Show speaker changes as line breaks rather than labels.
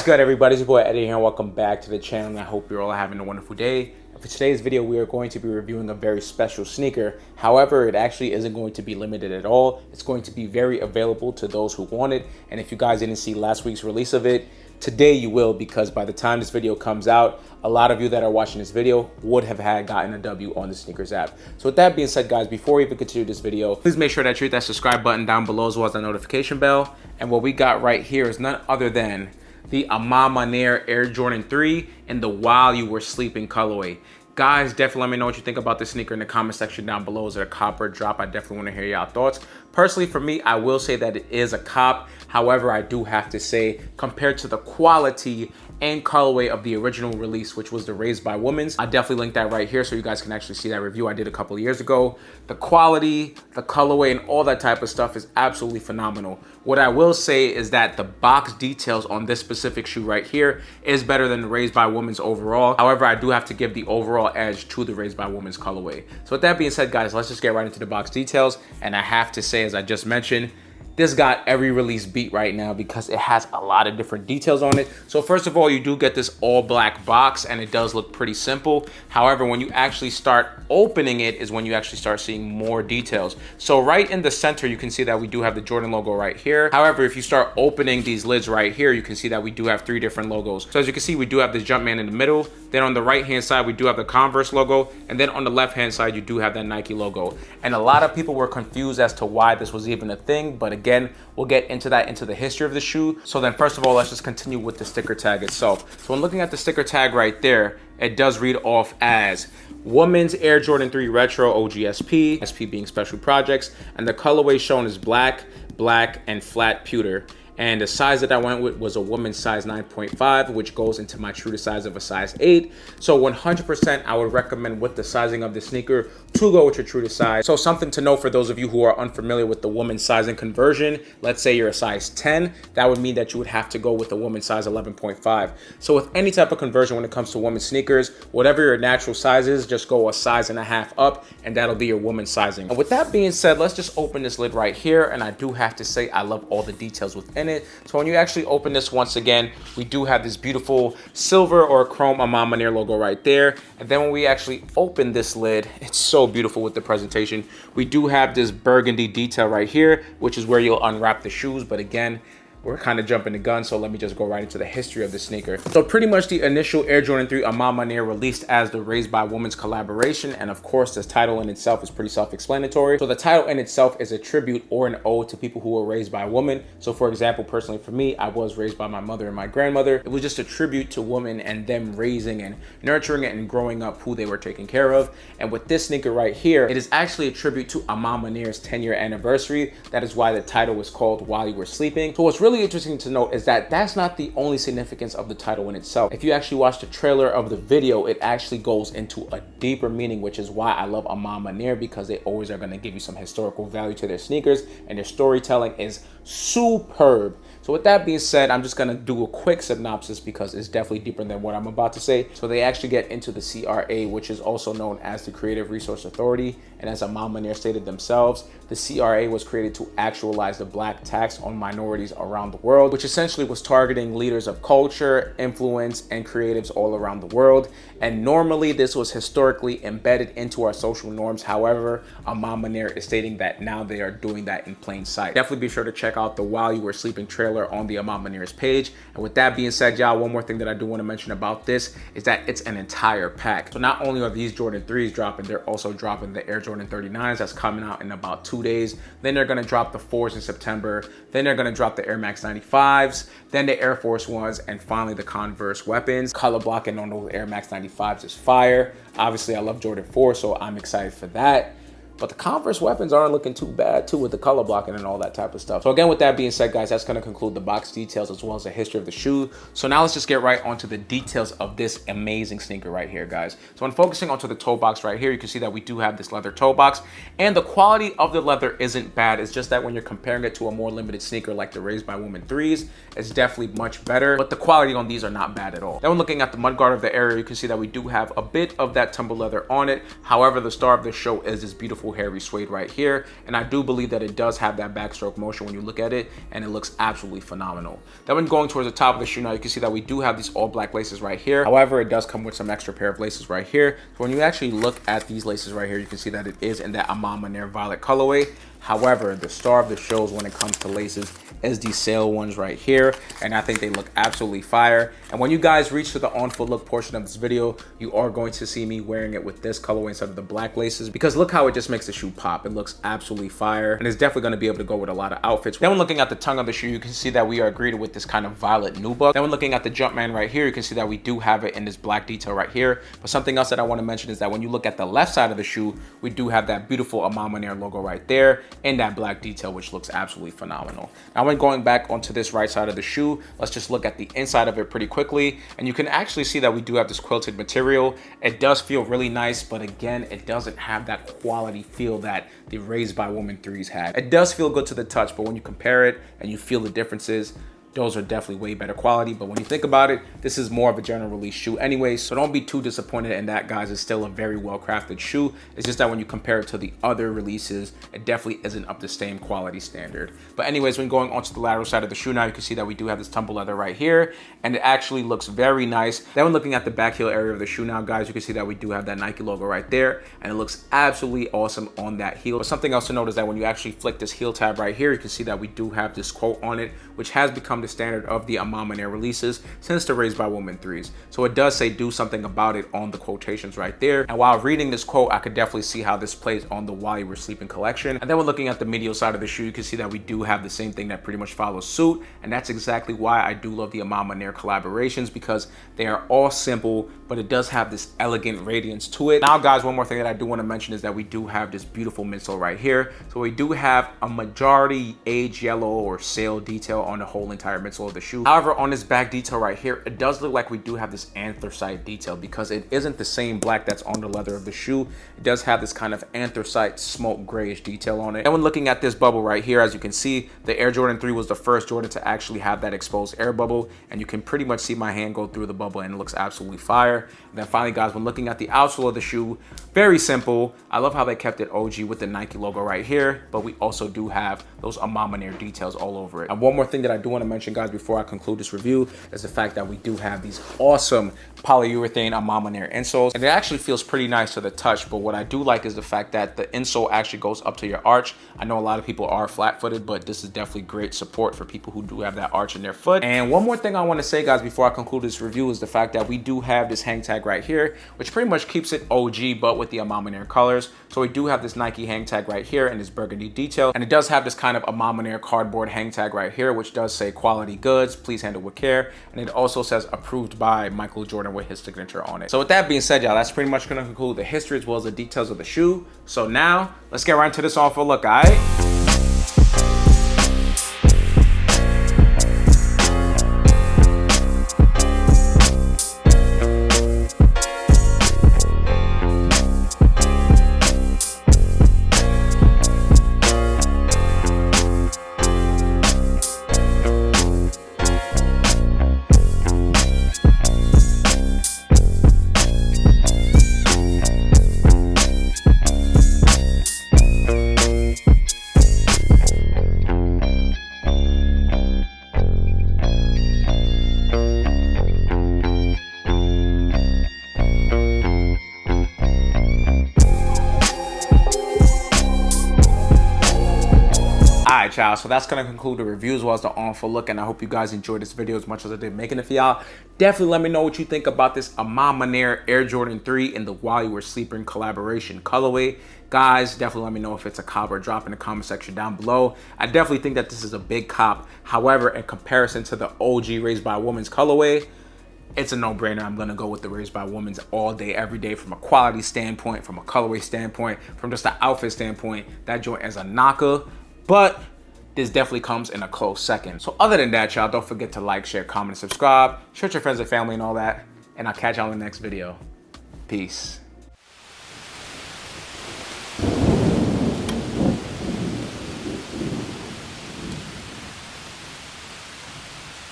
What's good, everybody? It's your boy Eddie here, and welcome back to the channel, and I hope you're all having a wonderful day. For today's video, we are going to be reviewing a very special sneaker. However, it actually isn't going to be limited at all. It's going to be very available to those who want it, and if you guys didn't see last week's release of it, today you will, because by the time this video comes out, a lot of you that are watching this video would have gotten a W on the sneakers app. So with that being said, guys, before we even continue this video, please make sure that you hit that subscribe button down below as well as the notification bell. And what we got right here is none other than the A Ma Maniere Air Jordan 3 in the While You Were Sleeping colorway. Guys, definitely let me know what you think about this sneaker in the comment section down below. Is it a cop or a drop? I definitely want to hear y'all thoughts. Personally, for me, I will say that it is a cop. However, I do have to say, compared to the quality and colorway of the original release, which was the Raised by Women's, I definitely linked that right here so you guys can actually see that review I did a couple of years ago. The quality, the colorway, and all that type of stuff is absolutely phenomenal. What I will say is that the box details on this specific shoe right here is better than the Raised by Women's overall. However, I do have to give the overall edge to the Raised by Women's colorway. So with that being said, guys, let's just get right into the box details. And I have to say, as I just mentioned, this got every release beat right now because it has a lot of different details on it. So first of all, you do get this all black box, and it does look pretty simple. However, when you actually start opening it is when you actually start seeing more details. So right in the center, you can see that we do have the Jordan logo right here. However, if you start opening these lids right here, you can see that we do have three different logos. So as you can see, we do have this Jumpman in the middle. Then on the right hand side, we do have the Converse logo. And then on the left hand side, you do have that Nike logo. And a lot of people were confused as to why this was even a thing. But again, we'll get into that, into the history of the shoe. So then first of all, let's just continue with the sticker tag itself. So when looking at the sticker tag right there, it does read off as Women's Air Jordan 3 Retro OGSP, SP being special projects, and the colorway shown is black, and flat pewter. And the size that I went with was a woman's size 9.5, which goes into my true to size of a size 8. So 100% I would recommend with the sizing of the sneaker to go with your true to size. So something to know for those of you who are unfamiliar with the woman's sizing conversion, let's say you're a size 10, that would mean that you would have to go with a woman's size 11.5. So with any type of conversion when it comes to women's sneakers, whatever your natural size is, just go a size and a half up, and that'll be your woman's sizing. And with that being said, let's just open this lid right here. And I do have to say, I love all the details within it. So when you actually open this, once again, we do have this beautiful silver or chrome A Ma Maniere logo right there. And then when we actually open this lid, it's so beautiful with the presentation. We do have this burgundy detail right here, which is where you'll unwrap the shoes. But again, we're kind of jumping the gun, so let me just go right into the history of the sneaker. So pretty much the initial Air Jordan 3 A Ma Maniere released as the Raised by Women's collaboration, and of course the title in itself is pretty self-explanatory. So the title in itself is a tribute or an ode to people who were raised by women. So for example, personally for me, I was raised by my mother and my grandmother. It was just a tribute to women and them raising and nurturing it and growing up who they were taking care of. And with this sneaker right here, it is actually a tribute to A Ma Maniere's 10-year anniversary. That is why the title was called While You Were Sleeping. So what's really interesting to note is that that's not the only significance of the title in itself. If you actually watch the trailer of the video, it actually goes into a deeper meaning, which is why I love A Ma Maniere, because they always are going to give you some historical value to their sneakers, and their storytelling is superb. So with that being said, I'm just gonna do a quick synopsis because it's definitely deeper than what I'm about to say. So they actually get into the CRA, which is also known as the Creative Resource Authority. And as A Ma Maniere stated themselves, the CRA was created to actualize the black tax on minorities around the world, which essentially was targeting leaders of culture, influence, and creatives all around the world. And normally this was historically embedded into our social norms. However, A Ma Maniere is stating that now they are doing that in plain sight. Definitely be sure to check out the While You Were Sleeping trailer on the A Ma Maniere's page. And with that being said, y'all, one more thing that I do want to mention about this is that it's an entire pack. So not only are these Jordan 3s dropping, they're also dropping the Air Jordan 39s that's coming out in about 2 days. Then they're going to drop the 4s in September. Then they're going to drop the Air Max 95s, then the Air Force Ones, and finally the Converse weapons. Color blocking on those Air Max 95s is fire. Obviously, I love Jordan 4, so I'm excited for that. But the Converse weapons aren't looking too bad too with the color blocking and all that type of stuff. So again, with that being said, guys, that's going to conclude the box details as well as the history of the shoe. So now let's just get right onto the details of this amazing sneaker right here, guys. So when focusing onto the toe box right here, you can see that we do have this leather toe box, and the quality of the leather isn't bad. It's just that when you're comparing it to a more limited sneaker like the Raised by Women 3s, it's definitely much better, but the quality on these are not bad at all. Then when looking at the mudguard of the area, you can see that we do have a bit of that tumble leather on it. However, the star of the show is this beautiful beautiful hairy suede right here. And I do believe that it does have that backstroke motion when you look at it, and it looks absolutely phenomenal. Then when going towards the top of the shoe now, you can see that we do have these all black laces right here. However, it does come with some extra pair of laces right here. So when you actually look at these laces right here, you can see that it is in that A Ma Maniere violet colorway. However, the star of the shows when it comes to laces is these sail ones right here, and I think they look absolutely fire. And when you guys reach to the on foot look portion of this video, you are going to see me wearing it with this colorway instead of the black laces, because look how it just makes the shoe pop. It looks absolutely fire, and it's definitely going to be able to go with a lot of outfits. Then when looking at the tongue of the shoe, you can see that we are greeted with this kind of violet nubuck. Then when looking at the Jumpman right here, you can see that we do have it in this black detail right here. But something else that I want to mention is that when you look at the left side of the shoe, we do have that beautiful A Ma Maniere logo right there and that black detail, which looks absolutely phenomenal. Now when going back onto this right side of the shoe, let's just look at the inside of it pretty quickly, and you can actually see that we do have this quilted material. It does feel really nice, but again, it doesn't have that quality feel that the Raised by Women 3s had. It does feel good to the touch, but when you compare it and you feel the differences, those are definitely way better quality. But when you think about it, this is more of a general release shoe anyway, so don't be too disappointed in that, guys. It's still a very well crafted shoe. It's just that when you compare it to the other releases, it definitely isn't up to the same quality standard. But anyways, when going onto the lateral side of the shoe now, you can see that we do have this tumble leather right here, and it actually looks very nice. Then when looking at the back heel area of the shoe now, guys, you can see that we do have that Nike logo right there, and it looks absolutely awesome on that heel. But something else to note is that when you actually flick this heel tab right here, you can see that we do have this quote on it, which has become the standard of the A Ma Maniere releases since the Raised by Women 3s. So it does say do something about it on the quotations right there. And while reading this quote, I could definitely see how this plays on the While You Were Sleeping collection. And then when looking at the medial side of the shoe, you can see that we do have the same thing that pretty much follows suit. And that's exactly why I do love the A Ma Maniere collaborations, because they are all simple, but it does have this elegant radiance to it. Now, guys, one more thing that I do want to mention is that we do have this beautiful midsole right here. So we do have a majority age yellow or sail detail on the whole entire midsole of the shoe. However, on this back detail right here, it does look like we do have this anthracite detail, because it isn't the same black that's on the leather of the shoe. It does have this kind of anthracite smoke grayish detail on it. And when looking at this bubble right here, as you can see, the Air Jordan 3 was the first Jordan to actually have that exposed air bubble, and you can pretty much see my hand go through the bubble, and it looks absolutely fire. And then finally, guys, when looking at the outsole of the shoe, very simple. I love how they kept it OG with the Nike logo right here, but we also do have those A Ma Maniere details all over it. And one more thing that I do want to mention, guys, before I conclude this review, is the fact that we do have these awesome polyurethane A Ma Maniere insoles, and it actually feels pretty nice to the touch. But what I do like is the fact that the insole actually goes up to your arch. I know a lot of people are flat-footed, but this is definitely great support for people who do have that arch in their foot. And one more thing I want to say, guys, before I conclude this review, is the fact that we do have this hang tag right here, which pretty much keeps it OG, but with the A Ma Maniere colors. So we do have this Nike hang tag right here and this burgundy detail, and it does have this kind of A Ma Maniere cardboard hang tag right here, which does say quality goods, please handle with care, and it also says approved by Michael Jordan with his signature on it. So with that being said, y'all, that's pretty much gonna conclude the history as well as the details of the shoe. So now let's get right into this on for a look, all right? Alright, y'all, so that's gonna conclude the review as well as the on for look, and I hope you guys enjoyed this video as much as I did making it for y'all. Definitely let me know what you think about this A Ma Maniere Air Jordan 3 in the While You Were Sleeping collaboration colorway. Guys, definitely let me know if it's a cop or drop in the comment section down below. I definitely think that this is a big cop. However, in comparison to the OG Raised by Women's colorway, it's a no-brainer. I'm gonna go with the Raised by Women's all day, every day, from a quality standpoint, from a colorway standpoint, from just an outfit standpoint. That joint is a knocker, but this definitely comes in a close second. So other than that, y'all, don't forget to like, share, comment, and subscribe. Share with your friends and family and all that. And I'll catch y'all in the next video. Peace.